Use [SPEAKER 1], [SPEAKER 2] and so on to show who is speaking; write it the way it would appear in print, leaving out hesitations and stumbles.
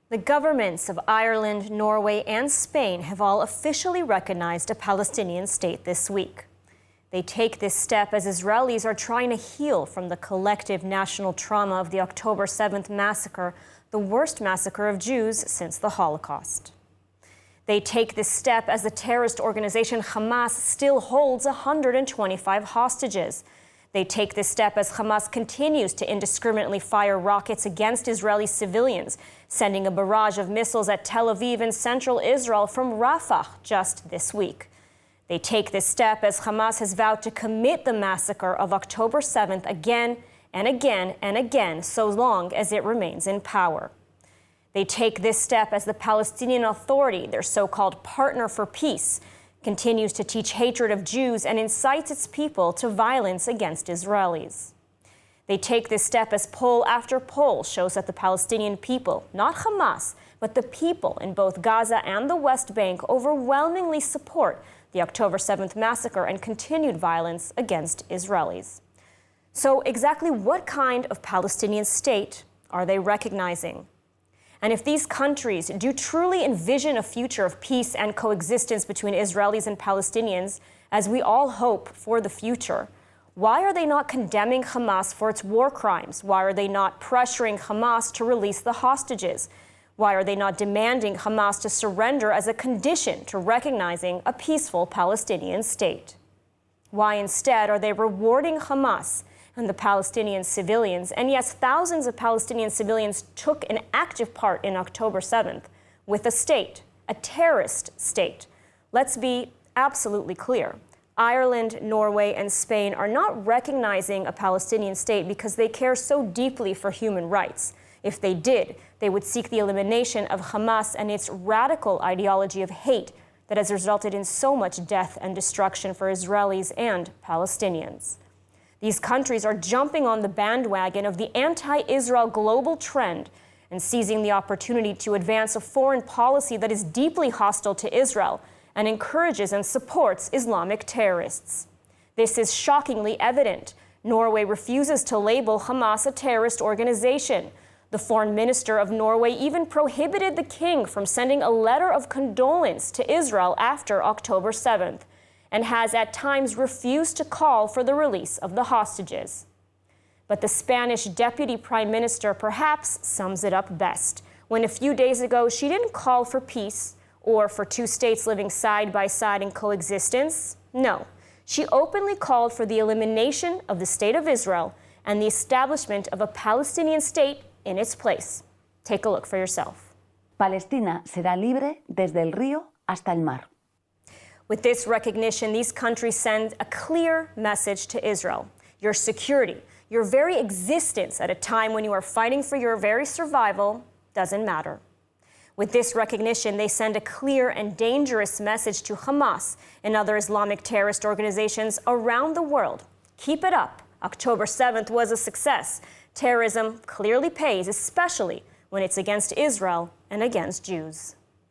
[SPEAKER 1] The governments of Ireland, Norway, and Spain have all officially recognized a Palestinian state this week. They take this step as Israelis are trying to heal from the collective national trauma of the October 7th massacre, the worst massacre of Jews since the Holocaust. They take this step as the terrorist organization Hamas still holds 125 hostages. They take this step as Hamas continues to indiscriminately fire rockets against Israeli civilians, sending a barrage of missiles at Tel Aviv in central Israel from Rafah just this week. They take this step as Hamas has vowed to commit the massacre of October 7th again and again and again, so long as it remains in power. They take this step as the Palestinian Authority, their so-called partner for peace, continues to teach hatred of Jews and incites its people to violence against Israelis. They take this step as poll after poll shows that the Palestinian people, not Hamas, but the people in both Gaza and the West Bank overwhelmingly support the October 7th massacre and continued violence against Israelis. So exactly what kind of Palestinian state are they recognizing? And if these countries do truly envision a future of peace and coexistence between Israelis and Palestinians, as we all hope for the future, why are they not condemning Hamas for its war crimes? Why are they not pressuring Hamas to release the hostages? Why are they not demanding Hamas to surrender as a condition to recognizing a peaceful Palestinian state? Why instead are they rewarding Hamas and the Palestinian civilians? And yes, thousands of Palestinian civilians took an active part in October 7th with a state, a terrorist state. Let's be absolutely clear. Ireland, Norway, and Spain are not recognizing a Palestinian state because they care so deeply for human rights. If they did, they would seek the elimination of Hamas and its radical ideology of hate that has resulted in so much death and destruction for Israelis and Palestinians. These countries are jumping on the bandwagon of the anti-Israel global trend and seizing the opportunity to advance a foreign policy that is deeply hostile to Israel and encourages and supports Islamic terrorists. This is shockingly evident. Norway refuses to label Hamas a terrorist organization. The foreign minister of Norway even prohibited the king from sending a letter of condolence to Israel after October 7th. And has at times refused to call for the release of the hostages. But the Spanish deputy prime minister perhaps sums it up best when a few days ago she didn't call for peace or for two states living side by side in coexistence. No, she openly called for the elimination of the State of Israel and the establishment of a Palestinian state in its place. Take a look for yourself.
[SPEAKER 2] Palestina será libre desde el río hasta el mar.
[SPEAKER 1] With this recognition, these countries send a clear message to Israel. Your security, your very existence at a time when you are fighting for your very survival doesn't matter. With this recognition, they send a clear and dangerous message to Hamas and other Islamic terrorist organizations around the world. Keep it up. October 7th was a success. Terrorism clearly pays, especially when it's against Israel and against Jews.